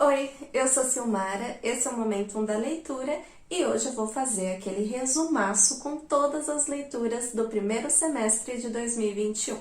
Oi, eu sou Silmara, esse é o Momento da Leitura e hoje eu vou fazer aquele resumaço com todas as leituras do primeiro semestre de 2021.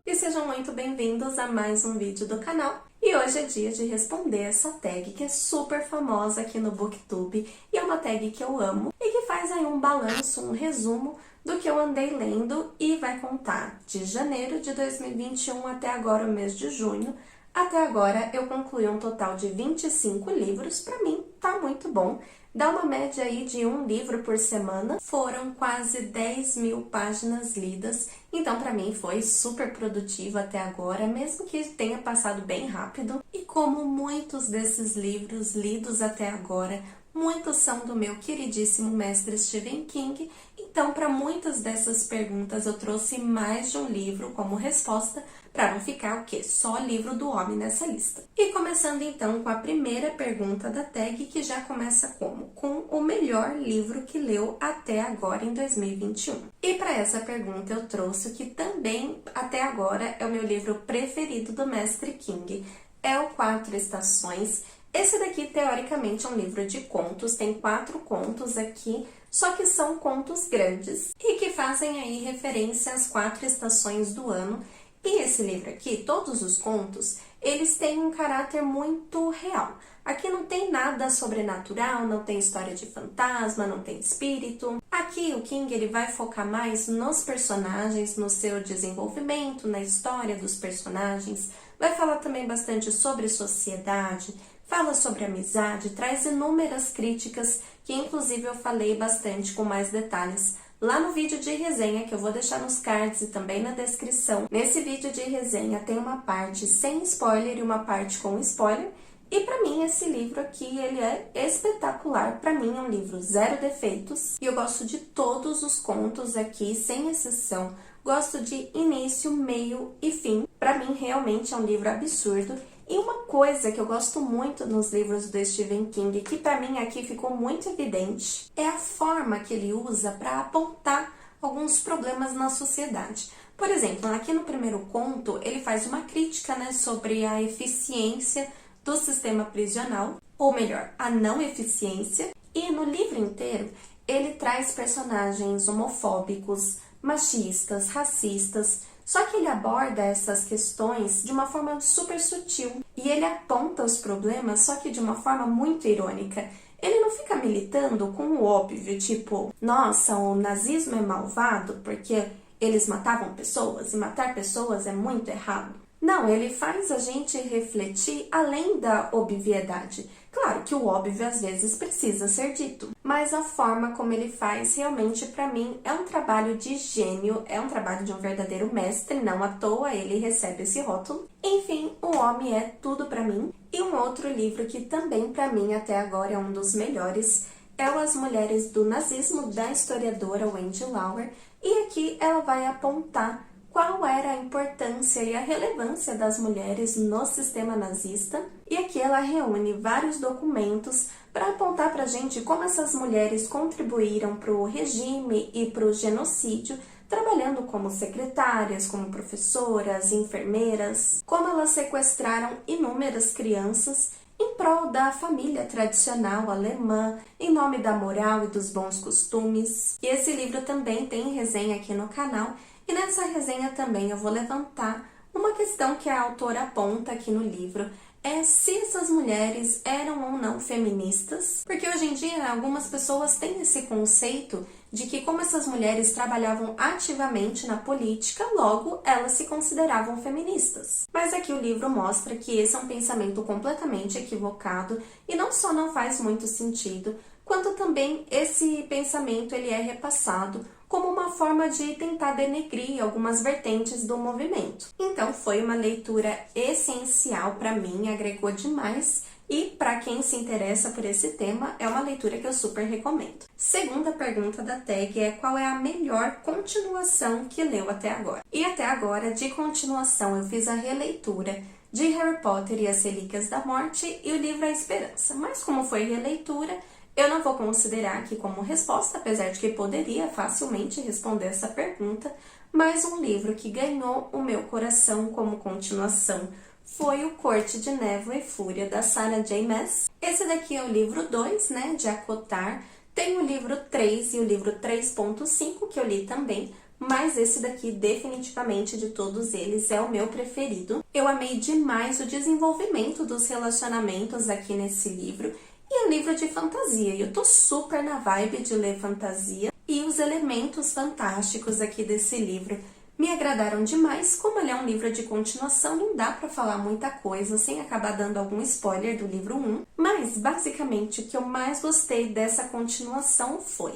E sejam muito bem-vindos a mais um vídeo do canal. E hoje é dia de responder essa tag que é super famosa aqui no Booktube e é uma tag que eu amo e que faz aí um balanço, um resumo do que eu andei lendo e vai contar de janeiro de 2021 até agora o mês de junho. Até agora eu concluí um total de 25 livros, pra mim tá muito bom. Dá uma média aí de um livro por semana, foram quase 10.000 páginas lidas, então pra mim foi super produtivo até agora, mesmo que tenha passado bem rápido. E como muitos desses livros lidos até agora, muitos são do meu queridíssimo mestre Stephen King, então para muitas dessas perguntas eu trouxe mais de um livro como resposta, para não ficar o quê? Só livro do homem nessa lista. E começando então com a primeira pergunta da tag, que já começa como? Com o melhor livro que leu até agora em 2021. E para essa pergunta eu trouxe o que também até agora é o meu livro preferido do mestre King, é o Quatro Estações. Esse daqui, teoricamente, é um livro de contos, tem 4 contos aqui, só que são contos grandes e que fazem aí referência às 4 estações do ano. E esse livro aqui, todos os contos, eles têm um caráter muito real. Aqui não tem nada sobrenatural, não tem história de fantasma, não tem espírito. Aqui o King ele vai focar mais nos personagens, no seu desenvolvimento, na história dos personagens. Vai falar também bastante sobre sociedade, fala sobre amizade, traz inúmeras críticas, que inclusive eu falei bastante com mais detalhes lá no vídeo de resenha, que eu vou deixar nos cards e também na descrição. Nesse vídeo de resenha tem uma parte sem spoiler e uma parte com spoiler. E pra mim esse livro aqui, ele é espetacular. Pra mim é um livro zero defeitos. E eu gosto de todos os contos aqui, sem exceção. Gosto de início, meio e fim. Pra mim realmente é um livro absurdo. E uma coisa que eu gosto muito nos livros do Stephen King, que pra mim aqui ficou muito evidente, é a forma que ele usa para apontar alguns problemas na sociedade. Por exemplo, aqui no primeiro conto, ele faz uma crítica, sobre a eficiência do sistema prisional, ou melhor, a não eficiência. E no livro inteiro, ele traz personagens homofóbicos, machistas, racistas, só que ele aborda essas questões de uma forma super sutil e ele aponta os problemas, só que de uma forma muito irônica. Ele não fica militando com o óbvio, tipo, nossa, o nazismo é malvado porque eles matavam pessoas e matar pessoas é muito errado. Não, ele faz a gente refletir além da obviedade. Claro que o óbvio às vezes precisa ser dito, mas a forma como ele faz realmente pra mim é um trabalho de gênio, é um trabalho de um verdadeiro mestre, não à toa ele recebe esse rótulo. Enfim, O Homem é Tudo Pra Mim. E um outro livro que também pra mim até agora é um dos melhores é o As Mulheres do Nazismo, da historiadora Wendy Lauer, e aqui ela vai apontar qual era a importância e a relevância das mulheres no sistema nazista. E aqui ela reúne vários documentos para apontar para a gente como essas mulheres contribuíram para o regime e para o genocídio, trabalhando como secretárias, como professoras, enfermeiras, como elas sequestraram inúmeras crianças em prol da família tradicional alemã, em nome da moral e dos bons costumes. E esse livro também tem resenha aqui no canal, e nessa resenha também eu vou levantar uma questão que a autora aponta aqui no livro, é se essas mulheres eram ou não feministas, porque hoje em dia algumas pessoas têm esse conceito de que como essas mulheres trabalhavam ativamente na política, logo elas se consideravam feministas. Mas aqui o livro mostra que esse é um pensamento completamente equivocado e não só não faz muito sentido, quanto também esse pensamento ele é repassado como uma forma de tentar denegrir algumas vertentes do movimento. Então foi uma leitura essencial para mim, agregou demais e para quem se interessa por esse tema é uma leitura que eu super recomendo. Segunda pergunta da tag é qual é a melhor continuação que leu até agora. E até agora, de continuação, eu fiz a releitura de Harry Potter e as Relíquias da Morte e o livro A Esperança, mas como foi releitura, eu não vou considerar aqui como resposta, apesar de que poderia facilmente responder essa pergunta, mas um livro que ganhou o meu coração como continuação foi o Corte de Névoa e Fúria, da Sarah J. Maas. Esse daqui é o livro 2, né, de ACOTAR. Tem o livro 3 e o livro 3.5, que eu li também, mas esse daqui, definitivamente, de todos eles, é o meu preferido. Eu amei demais o desenvolvimento dos relacionamentos aqui nesse livro, e é um livro de fantasia, e eu tô super na vibe de ler fantasia, e os elementos fantásticos aqui desse livro me agradaram demais. Como ele é um livro de continuação, não dá pra falar muita coisa sem acabar dando algum spoiler do livro 1, mas basicamente o que eu mais gostei dessa continuação foi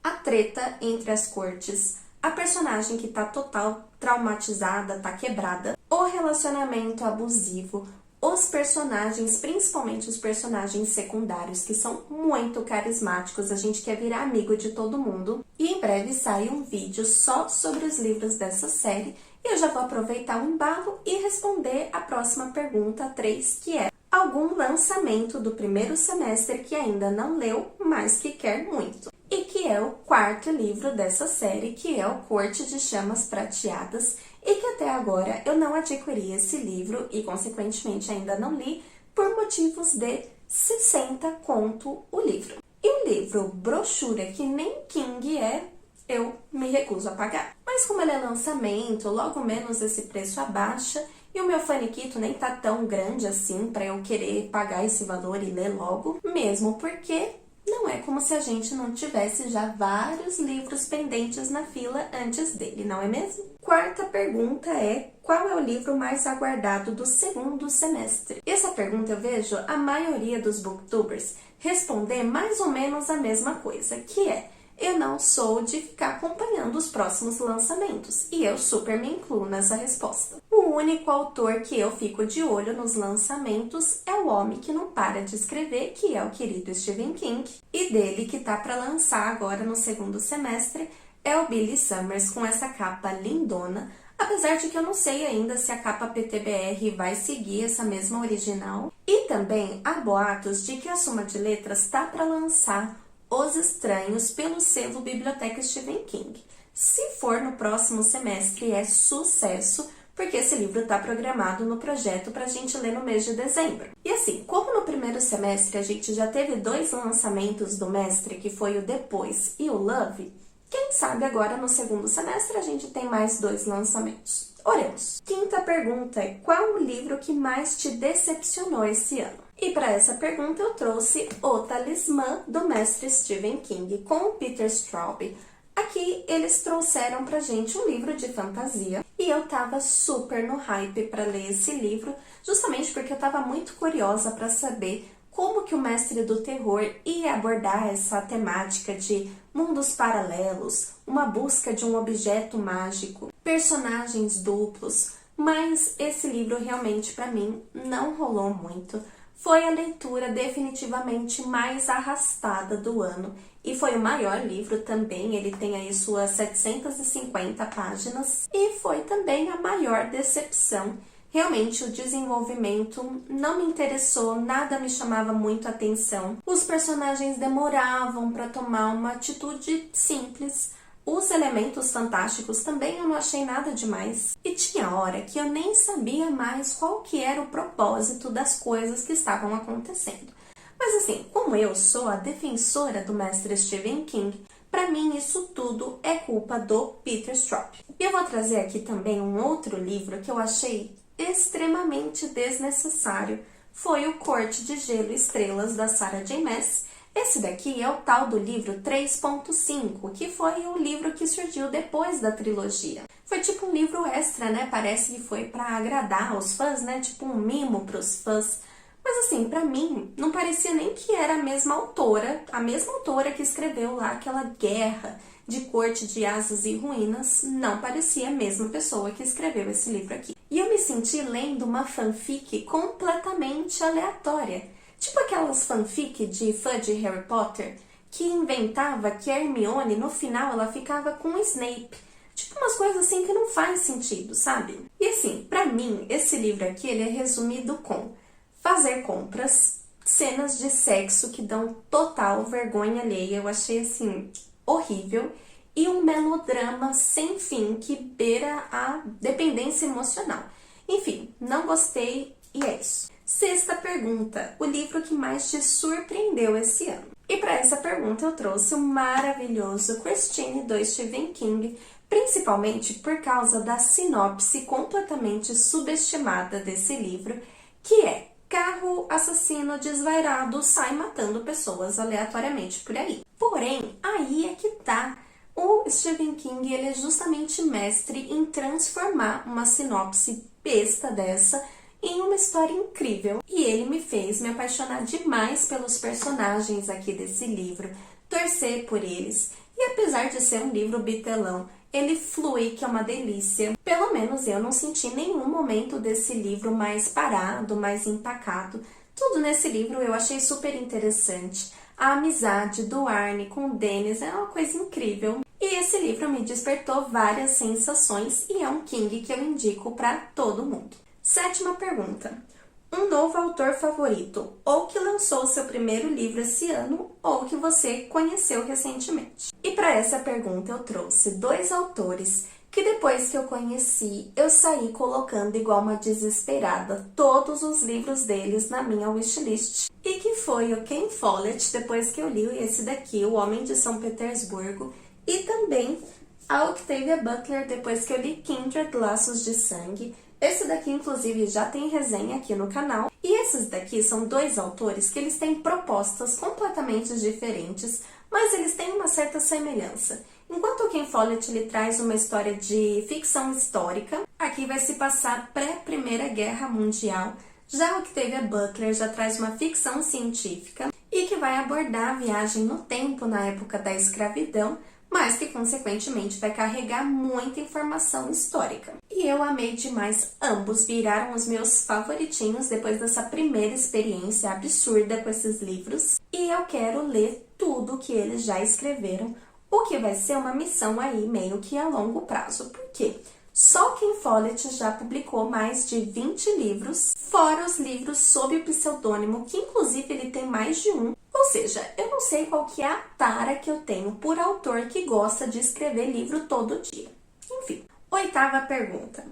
a treta entre as cortes, a personagem que tá total traumatizada, tá quebrada, o relacionamento abusivo, os personagens, principalmente os personagens secundários, que são muito carismáticos, a gente quer virar amigo de todo mundo. E em breve sai um vídeo só sobre os livros dessa série, e eu já vou aproveitar o embalo e responder a próxima pergunta 3, que é: algum lançamento do primeiro semestre que ainda não leu, mas que quer muito? E que é o quarto livro dessa série, que é o Corte de Chamas Prateadas, e que até agora eu não adquiri esse livro e, consequentemente, ainda não li, por motivos de 60 conto o livro. E o livro brochura, que nem King é, eu me recuso a pagar. Mas como ele é lançamento, logo menos esse preço abaixa, e o meu faniquito nem tá tão grande assim para eu querer pagar esse valor e ler logo, mesmo porque não é como se a gente não tivesse já vários livros pendentes na fila antes dele, não é mesmo? Quarta pergunta é: qual é o livro mais aguardado do segundo semestre? Essa pergunta eu vejo a maioria dos booktubers responder mais ou menos a mesma coisa, que é: eu não sou de ficar acompanhando os próximos lançamentos, e eu super me incluo nessa resposta. O único autor que eu fico de olho nos lançamentos é o homem que não para de escrever, que é o querido Stephen King, e dele que tá para lançar agora no segundo semestre é o Billy Summers, com essa capa lindona, apesar de que eu não sei ainda se a capa PTBR vai seguir essa mesma original. E também há boatos de que a Suma de Letras tá para lançar Os Estranhos pelo selo Biblioteca Stephen King. Se for no próximo semestre, é sucesso, porque esse livro está programado no projeto para a gente ler no mês de dezembro. E assim, como no primeiro semestre a gente já teve 2 lançamentos do mestre, que foi o Depois e o Love, quem sabe agora no segundo semestre a gente tem mais 2 lançamentos. Oremos. Quinta pergunta é: qual o livro que mais te decepcionou esse ano? E para essa pergunta eu trouxe O Talismã, do mestre Stephen King, com o Peter Straub. Aqui eles trouxeram pra gente um livro de fantasia, e eu tava super no hype para ler esse livro, justamente porque eu tava muito curiosa para saber como que o mestre do terror ia abordar essa temática de mundos paralelos, uma busca de um objeto mágico, personagens duplos, mas esse livro realmente para mim não rolou muito. Foi a leitura definitivamente mais arrastada do ano, e foi o maior livro também, ele tem aí suas 750 páginas, e foi também a maior decepção. Realmente o desenvolvimento não me interessou, nada me chamava muito a atenção. Os personagens demoravam para tomar uma atitude simples. Os elementos fantásticos também eu não achei nada demais. E tinha hora que eu nem sabia mais qual que era o propósito das coisas que estavam acontecendo. Mas assim, como eu sou a defensora do mestre Stephen King, para mim isso tudo é culpa do Peter Straub. E eu vou trazer aqui também um outro livro que eu achei extremamente desnecessário. Foi o Corte de Gelo e Estrelas, da Sarah J. Maas. Esse daqui é o tal do livro 3.5, que foi o livro que surgiu depois da trilogia. Foi tipo um livro extra, né? Parece que foi para agradar os fãs, né? Tipo um mimo para os fãs. Mas assim, pra mim, não parecia nem que era a mesma autora que escreveu lá aquela Guerra de Corte de Asas e Ruínas, não parecia a mesma pessoa que escreveu esse livro aqui. E eu me senti lendo uma fanfic completamente aleatória. Tipo aquelas fanfic de fã de Harry Potter, que inventava que a Hermione, no final, ela ficava com o Snape. Tipo umas coisas assim que não faz sentido, sabe? E assim, pra mim, esse livro aqui, ele é resumido com fazer compras, cenas de sexo que dão total vergonha alheia. Eu achei, assim, horrível. e um melodrama sem fim que beira a dependência emocional. Enfim, não gostei e é isso. Sexta pergunta, o livro que mais te surpreendeu esse ano? E para essa pergunta eu trouxe o maravilhoso Christine, do Stephen King, principalmente por causa da sinopse completamente subestimada desse livro, que é: carro assassino desvairado sai matando pessoas aleatoriamente por aí. Porém, aí é que tá. O Stephen King, ele é justamente mestre em transformar uma sinopse besta dessa em uma história incrível. E ele me fez me apaixonar demais pelos personagens aqui desse livro, torcer por eles. E apesar de ser um livro bitelão, ele flui, que é uma delícia. Pelo menos eu não senti nenhum momento desse livro mais parado, mais empacado. Tudo nesse livro eu achei super interessante. A amizade do Arnie com o Dennis é uma coisa incrível. E esse livro me despertou várias sensações e é um King que eu indico para todo mundo. Sétima pergunta. Um novo autor favorito, ou que lançou seu primeiro livro esse ano, ou que você conheceu recentemente. E para essa pergunta eu trouxe 2 autores que depois que eu conheci, eu saí colocando igual uma desesperada todos os livros deles na minha wishlist. E que foi o Ken Follett, depois que eu li esse daqui, O Homem de São Petersburgo, e também a Octavia Butler, depois que eu li Kindred, Laços de Sangue. Esse daqui, inclusive, já tem resenha aqui no canal. E esses daqui são 2 autores que eles têm propostas completamente diferentes, mas eles têm uma certa semelhança. Enquanto o Ken Follett ele traz uma história de ficção histórica, aqui vai se passar pré-Primeira Guerra Mundial. Já o Octavia Butler já traz uma ficção científica e que vai abordar a viagem no tempo na época da escravidão, mas que consequentemente vai carregar muita informação histórica. E eu amei demais, ambos viraram os meus favoritinhos depois dessa primeira experiência absurda com esses livros. E eu quero ler tudo que eles já escreveram, o que vai ser uma missão aí meio que a longo prazo. Por quê? Só Ken Follett já publicou mais de 20 livros, fora os livros sob o pseudônimo, que inclusive ele tem mais de um. Ou seja, eu não sei qual que é a tara que eu tenho por autor que gosta de escrever livro todo dia. Enfim, 8ª pergunta.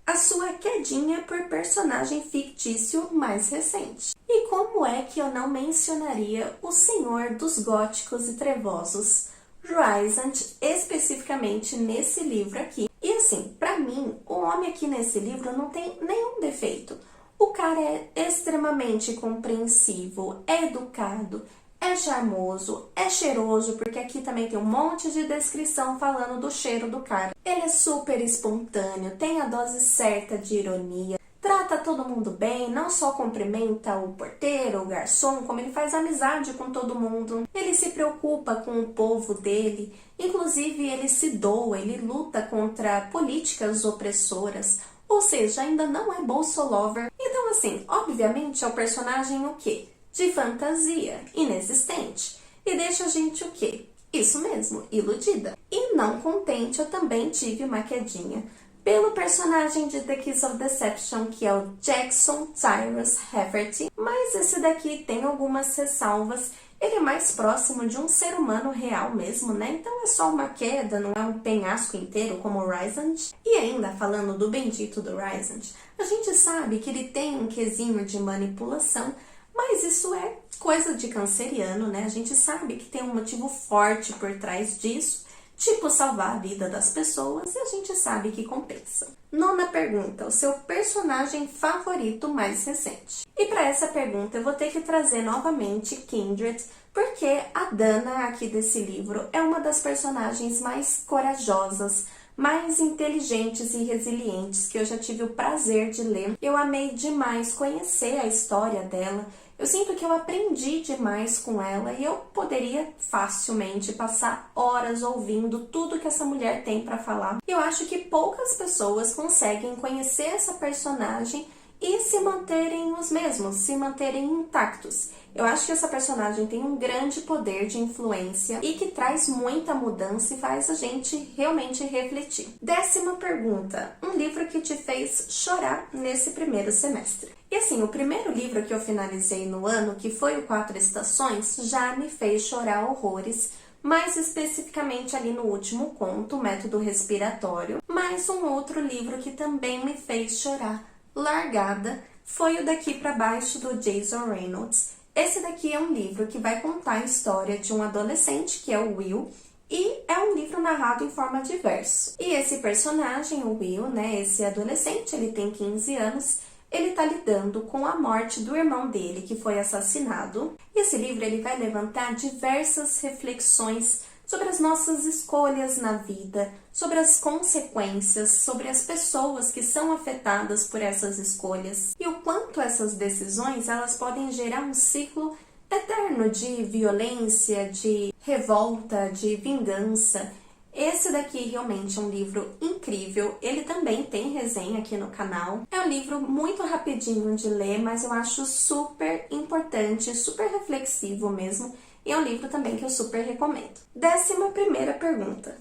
A sua quedinha por personagem fictício mais recente. E como é que eu não mencionaria o Senhor dos Góticos e Trevosos, Rysand, especificamente nesse livro aqui? E assim, pra mim, o homem aqui nesse livro não tem nenhum defeito. O cara é extremamente compreensivo, é educado, é charmoso, é cheiroso, porque aqui também tem um monte de descrição falando do cheiro do cara. Ele é super espontâneo, tem a dose certa de ironia, trata todo mundo bem, não só cumprimenta o porteiro, o garçom, como ele faz amizade com todo mundo. Ele se preocupa com o povo dele, inclusive ele se doa, ele luta contra políticas opressoras. Ou seja, ainda não é bolsolover. Então, assim, obviamente é o personagem o quê? De fantasia, inexistente. E deixa a gente o quê? Isso mesmo, iludida. E não contente, eu também tive uma quedinha pelo personagem de The Kiss of Deception, que é o Jackson Tyrus Rafferty. Mas esse daqui tem algumas ressalvas. Ele é mais próximo de um ser humano real mesmo, né? Então é só uma queda, não é um penhasco inteiro como o Rysand. E ainda falando do bendito do Rysand, a gente sabe que ele tem um quesinho de manipulação, mas isso é coisa de canceriano, né? A gente sabe que tem um motivo forte por trás disso, tipo salvar a vida das pessoas, e a gente sabe que compensa. 9ª pergunta, o seu personagem favorito mais recente? E para essa pergunta eu vou ter que trazer novamente Kindred, porque a Dana aqui desse livro é uma das personagens mais corajosas, mais inteligentes e resilientes que eu já tive o prazer de ler. Eu amei demais conhecer a história dela. Eu sinto que eu aprendi demais com ela e eu poderia facilmente passar horas ouvindo tudo que essa mulher tem para falar. Eu acho que poucas pessoas conseguem conhecer essa personagem e se manterem os mesmos, se manterem intactos. Eu acho que essa personagem tem um grande poder de influência e que traz muita mudança e faz a gente realmente refletir. 10ª pergunta, um livro que te fez chorar nesse primeiro semestre? E assim, o primeiro livro que eu finalizei no ano, que foi o 4 Estações, já me fez chorar horrores, mais especificamente ali no último conto, O Método Respiratório. Mas um outro livro que também me fez chorar, Largada, foi o Daqui para Baixo, do Jason Reynolds. Esse daqui é um livro que vai contar a história de um adolescente, que é o Will, e é um livro narrado em forma de verso. E esse personagem, o Will, né, esse adolescente, ele tem 15 anos, ele tá lidando com a morte do irmão dele, que foi assassinado. E esse livro ele vai levantar diversas reflexões sobre as nossas escolhas na vida, sobre as consequências, sobre as pessoas que são afetadas por essas escolhas e o quanto essas decisões elas podem gerar um ciclo eterno de violência, de revolta, de vingança. Esse daqui realmente é um livro incrível, ele também tem resenha aqui no canal. É um livro muito rapidinho de ler, mas eu acho super importante, super reflexivo mesmo, e é um livro também que eu super recomendo. 11ª pergunta.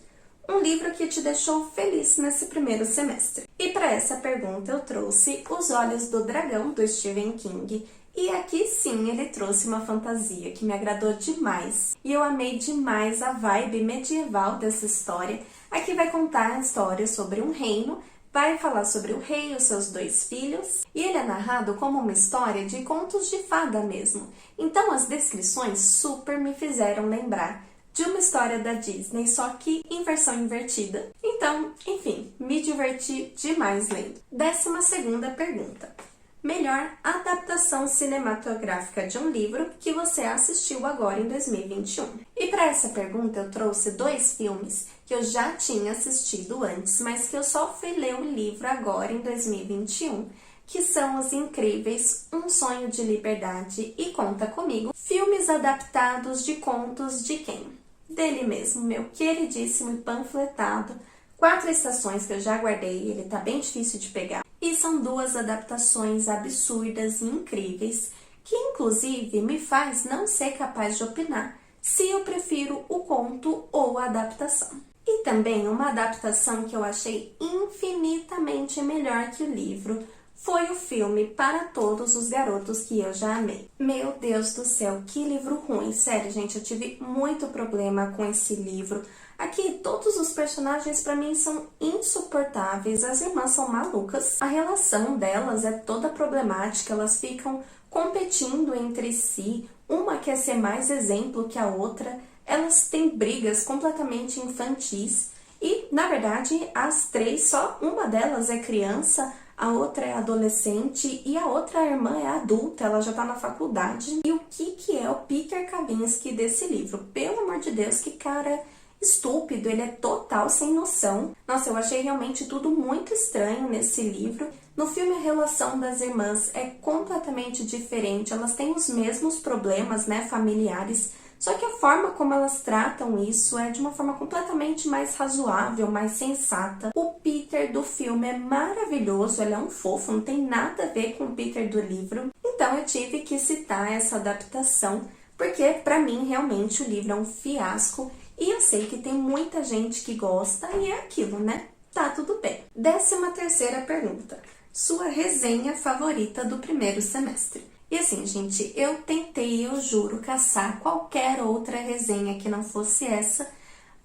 Um livro que te deixou feliz nesse primeiro semestre. E para essa pergunta eu trouxe Os Olhos do Dragão, do Stephen King. E aqui sim ele trouxe uma fantasia que me agradou demais. E eu amei demais a vibe medieval dessa história. Aqui vai contar a história sobre um reino, vai falar sobre o rei e os seus 2 filhos. E ele é narrado como uma história de contos de fada mesmo. Então as descrições super me fizeram lembrar de uma história da Disney, só que em versão invertida. Então, enfim, me diverti demais lendo. 12ª pergunta. Melhor adaptação cinematográfica de um livro que você assistiu agora em 2021. E para essa pergunta eu trouxe 2 filmes que eu já tinha assistido antes, mas que eu só fui ler o livro agora em 2021, que são os incríveis Um Sonho de Liberdade e Conta Comigo, filmes adaptados de contos de quem? Dele mesmo, meu queridíssimo e panfletado 4 Estações, que eu já guardei, ele tá bem difícil de pegar. E são 2 adaptações absurdas e incríveis, que inclusive me faz não ser capaz de opinar se eu prefiro o conto ou a adaptação. E também uma adaptação que eu achei infinitamente melhor que o livro foi o filme Para Todos os Garotos que Eu Já Amei. Meu Deus do céu, que livro ruim. Sério, gente, eu tive muito problema com esse livro. Aqui, todos os personagens pra mim são insuportáveis, as irmãs são malucas, a relação delas é toda problemática, elas ficam competindo entre si, uma quer ser mais exemplo que a outra, elas têm brigas completamente infantis e, na verdade, as 3, só uma delas é criança, a outra é adolescente e a outra irmã é adulta, ela já tá na faculdade. E o que é o Peter Kavinsky desse livro? Pelo amor de Deus, que cara estúpido, ele é total sem noção. Nossa, eu achei realmente tudo muito estranho nesse livro. No filme, a relação das irmãs é completamente diferente, elas têm os mesmos problemas, né, familiares, só que a forma como elas tratam isso é de uma forma completamente mais razoável, mais sensata. O Peter do filme é maravilhoso, ele é um fofo, não tem nada a ver com o Peter do livro. Então eu tive que citar essa adaptação, porque pra mim realmente o livro é um fiasco. E eu sei que tem muita gente que gosta e é aquilo, né? Tá tudo bem. 13ª pergunta. Sua resenha favorita do primeiro semestre. E assim, gente, eu tentei, eu juro, caçar qualquer outra resenha que não fosse essa,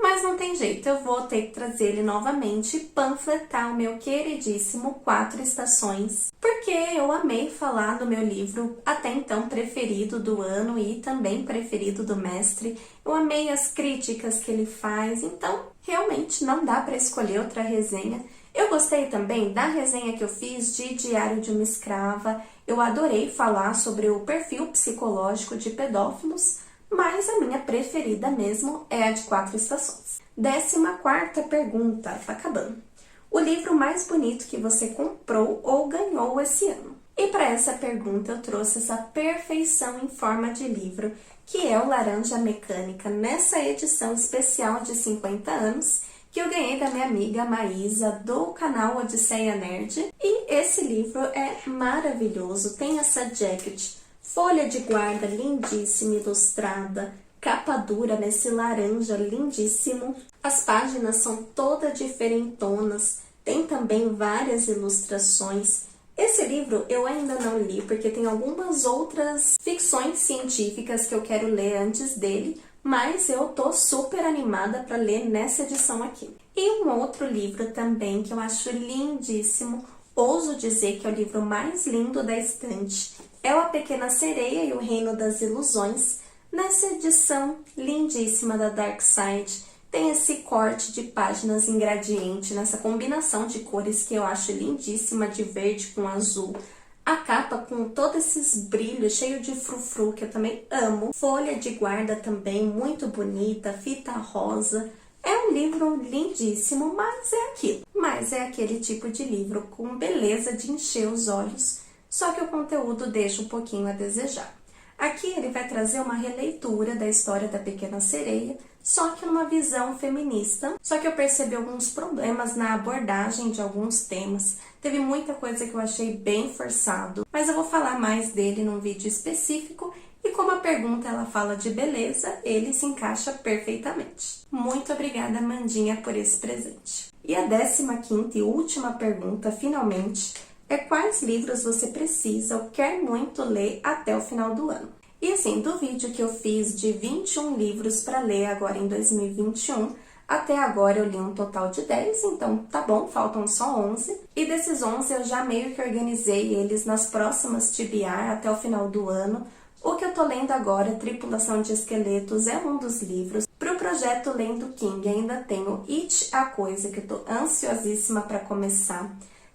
mas não tem jeito, eu vou ter que trazer ele novamente e panfletar o meu queridíssimo 4 Estações, porque eu amei falar do meu livro até então preferido do ano e também preferido do mestre. Eu amei as críticas que ele faz, então realmente não dá para escolher outra resenha. Eu gostei também da resenha que eu fiz de Diário de uma Escrava. Eu adorei falar sobre o perfil psicológico de pedófilos, mas a minha preferida mesmo é a de 4 Estações. 14ª pergunta, tá acabando. O livro mais bonito que você comprou ou ganhou esse ano? E para essa pergunta eu trouxe essa perfeição em forma de livro, que é o Laranja Mecânica, nessa edição especial de 50 anos, que eu ganhei da minha amiga Maísa, do canal Odisseia Nerd. E esse livro é maravilhoso, tem essa jacket, folha de guarda lindíssima, ilustrada, capa dura nesse laranja lindíssimo. As páginas são todas diferentonas, tem também várias ilustrações. Esse livro eu ainda não li, porque tem algumas outras ficções científicas que eu quero ler antes dele, mas eu tô super animada para ler nessa edição aqui. E um outro livro também que eu acho lindíssimo, ouso dizer que é o livro mais lindo da estante, é o A Pequena Sereia e o Reino das Ilusões, nessa edição lindíssima da Dark Side. Tem esse corte de páginas em gradiente, nessa combinação de cores que eu acho lindíssima, de verde com azul. A capa com todos esses brilhos, cheio de frufru, que eu também amo. Folha de guarda também, muito bonita, fita rosa. É um livro lindíssimo, mas é aquilo. Mas é aquele tipo de livro com beleza de encher os olhos, só que o conteúdo deixa um pouquinho a desejar. Aqui ele vai trazer uma releitura da história da Pequena Sereia, só que numa visão feminista. Só que eu percebi alguns problemas na abordagem de alguns temas. Teve muita coisa que eu achei bem forçado, mas eu vou falar mais dele num vídeo específico. E como a pergunta ela fala de beleza, ele se encaixa perfeitamente. Muito obrigada, Amandinha, por esse presente. E a 15ª e última pergunta, finalmente, é quais livros você precisa ou quer muito ler até o final do ano. E assim, do vídeo que eu fiz de 21 livros para ler agora em 2021, até agora eu li um total de 10, então tá bom, faltam só 11. E desses 11 eu já meio que organizei eles nas próximas TBR até o final do ano. O que eu tô lendo agora, Tripulação de Esqueletos, é um dos livros. Pro projeto Lendo King ainda tenho It, a Coisa, que eu tô ansiosíssima para começar.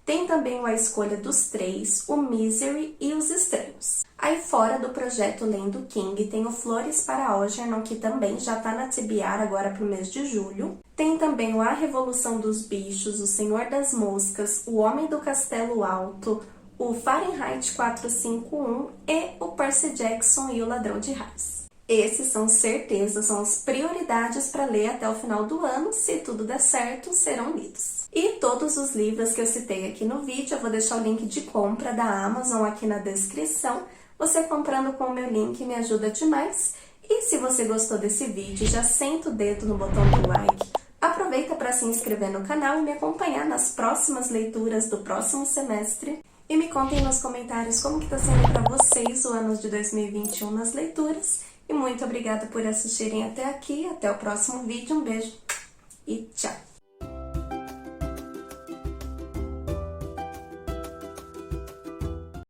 Tem também o A Escolha dos Três, o Misery e Os Estranhos. Aí fora do projeto Lendo King tem o Flores para Algernon, que também já tá na TBR agora pro mês de julho. Tem também o A Revolução dos Bichos, O Senhor das Moscas, O Homem do Castelo Alto, o Fahrenheit 451 e o Percy Jackson e o Ladrão de Raios. Esses são certeza, são as prioridades para ler até o final do ano. Se tudo der certo, serão lidos. E todos os livros que eu citei aqui no vídeo, eu vou deixar o link de compra da Amazon aqui na descrição. Você comprando com o meu link me ajuda demais. E se você gostou desse vídeo, já senta o dedo no botão do like. Aproveita para se inscrever no canal e me acompanhar nas próximas leituras do próximo semestre. E me contem nos comentários como que tá sendo para vocês o ano de 2021 nas leituras. E muito obrigada por assistirem até aqui. Até o próximo vídeo. Um beijo e tchau!